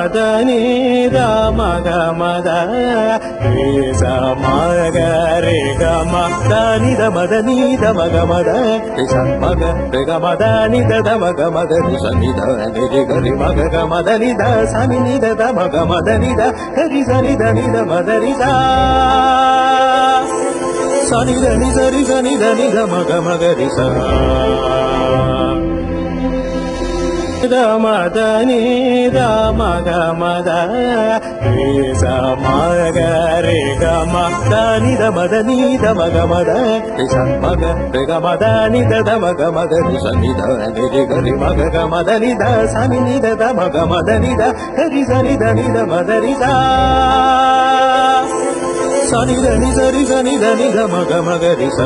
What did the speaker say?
మద ని ద మగ మద రే స మగ రే గ మద ని ద మద ని ద మగ మద రే స మగ రే గ మద ని ద ద మగ మద రి స ని ద ని రి గ రి మగ గ మద ని ద స ని ని ద ద మగ మద ని ద రి స ని ద ని ద మద రి స స ని ద ని స రి స ని ద ని ద మగ మగ రి స ద మద ని ద మగ మద రే స మగ రే గ మద ని ద మద ని ద మగ మద రే స మగ రే గ మద ని ద ద మగ మద రి స ని ద ని రి గ రి మగ గ మద ని ద స ని ని ద ద మగ మద ని ద రి స ని ద ని ద మద రి స స ని ద ని స రి స ని ద ని ద మగ మగ రి స